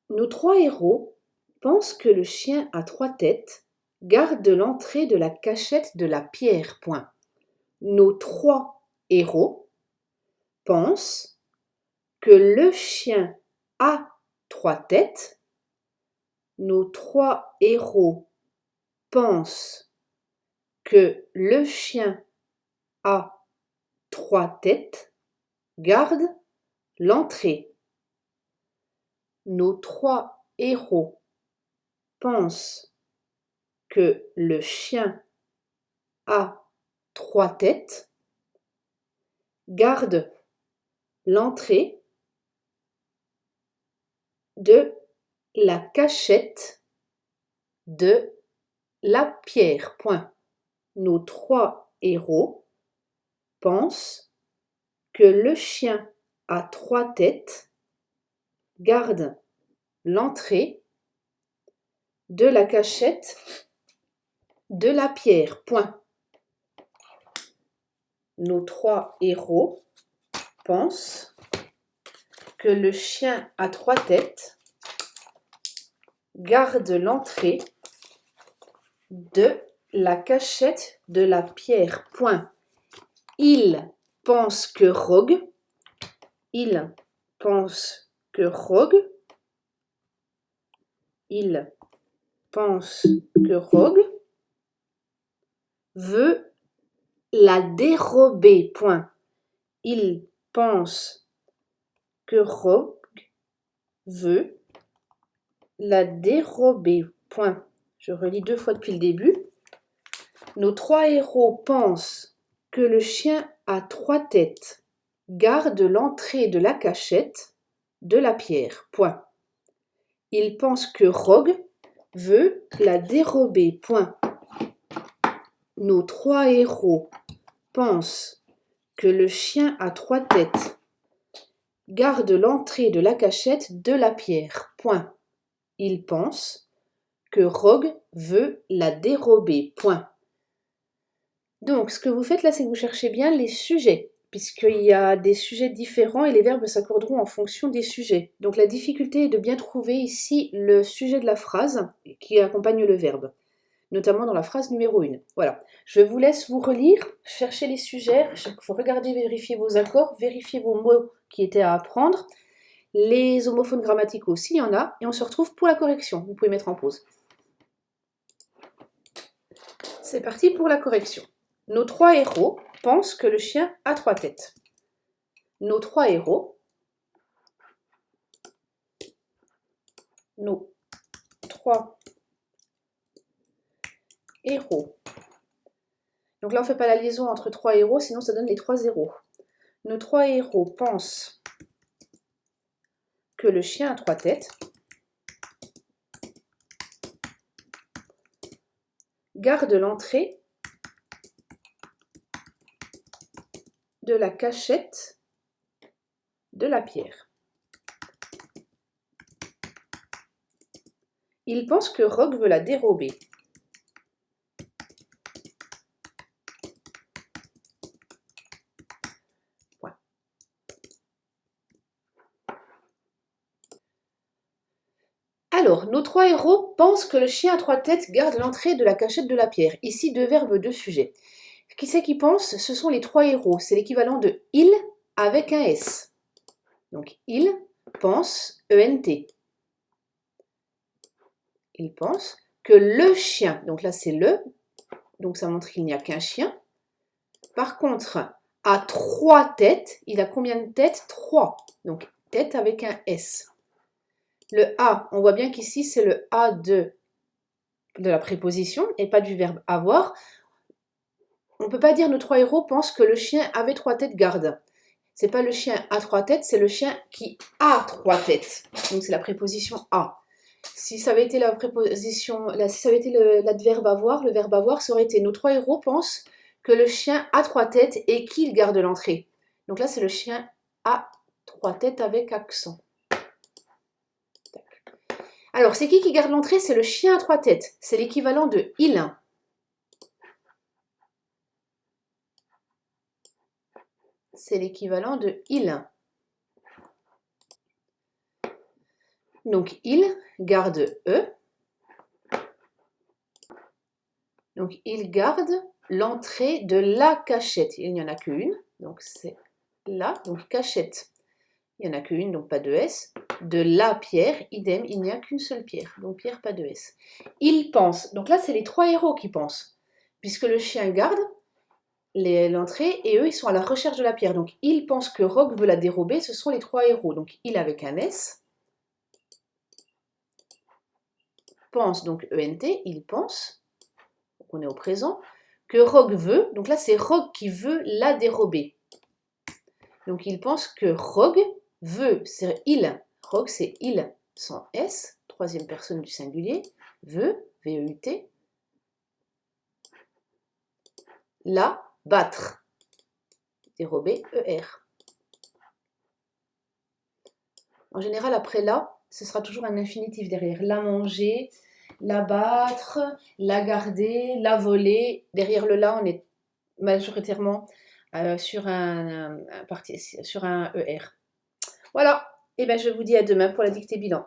Nos trois héros pensent que le chien à trois têtes garde l'entrée de la cachette de la pierre. Point. Nos trois héros pensent que le chien a trois têtes. Nos trois héros pensent que le chien a trois têtes, garde l'entrée. Nos trois héros pensent que le chien a trois têtes, garde l'entrée de la cachette de la pierre. Point. Nos trois héros pensent que le chien à trois têtes, garde l'entrée de la cachette de la pierre. Point. Nos trois héros pensent que le chien à trois têtes garde l'entrée de la cachette de la pierre. Point. Il pense que Rogue veut la dérober. Point. Il pense que Rogue veut la dérober. Point. Je relis deux fois depuis le début. Nos trois héros pensent que le chien à trois têtes garde l'entrée de la cachette de la pierre. Point. Il pense que Rogue veut la dérober. Point. Nos trois héros pensent que le chien à trois têtes garde l'entrée de la cachette de la pierre. Point. Il pense que Rogue veut la dérober. Point. Donc, ce que vous faites là, c'est que vous cherchez bien les sujets, puisqu'il y a des sujets différents et les verbes s'accorderont en fonction des sujets. Donc, la difficulté est de bien trouver ici le sujet de la phrase qui accompagne le verbe, notamment dans la phrase numéro 1. Voilà. Je vous laisse vous relire, chercher les sujets, vous regardez, vérifier vos accords, vérifier vos mots qui étaient à apprendre, les homophones grammaticaux s'il y en a, et on se retrouve pour la correction. Vous pouvez mettre en pause. C'est parti pour la correction. Nos trois héros pensent que le chien a trois têtes. Nos trois héros Donc là, on ne fait pas la liaison entre trois héros, sinon ça donne les trois héros. Nos trois héros pensent que le chien a trois têtes, garde l'entrée de la cachette de la pierre. Ils pensent que Rogue veut la dérober. Point. Alors, nos trois héros pensent que le chien à trois têtes garde l'entrée de la cachette de la pierre. Ici, deux verbes, deux sujets. Qui c'est qui pense? Ce sont les trois héros. C'est l'équivalent de il avec un S. Donc, il pense, ENT. Il pense que le chien, donc là c'est le, donc ça montre qu'il n'y a qu'un chien. Par contre, à trois têtes, il a combien de têtes? Trois. Donc, tête avec un S. Le A, on voit bien qu'ici c'est le A de la préposition et pas du verbe avoir. On ne peut pas dire nos trois héros pensent que le chien avait trois têtes garde. C'est pas le chien à trois têtes, c'est le chien qui a trois têtes. Donc c'est la préposition a. Si ça avait été la préposition, si ça avait été l'adverbe avoir, le verbe avoir, ça aurait été nos trois héros pensent que le chien a trois têtes et qu'il garde l'entrée. Donc là c'est le chien a trois têtes avec accent. Alors c'est qui garde l'entrée? C'est le chien à trois têtes. C'est l'équivalent de il. C'est l'équivalent de il. Donc, il garde E. Donc, il garde l'entrée de la cachette. Il n'y en a qu'une, donc c'est là. Donc, cachette, il n'y en a qu'une, donc pas de S. De la pierre, idem, il n'y a qu'une seule pierre. Donc, pierre, pas de S. Il pense. Donc là, c'est les 3 héros qui pensent. Puisque le chien garde l'entrée et eux, ils sont à la recherche de la pierre. Donc, il pense que Rogue veut la dérober. Ce sont les 3 héros. Donc, il avec un S. Pense, donc ENT, il pense. On est au présent, que Rogue veut, donc là c'est Rogue qui veut la dérober. Donc il pense que Rogue veut, c'est il, Rogue c'est il sans S, troisième personne du singulier, veut, V-E-U-T, la battre, dérober, E-R. En général après là, ce sera toujours un infinitif derrière, la manger, la battre, la garder, la voler. Derrière le là, on est majoritairement sur un ER. Voilà, et bien je vous dis à demain pour la dictée bilan.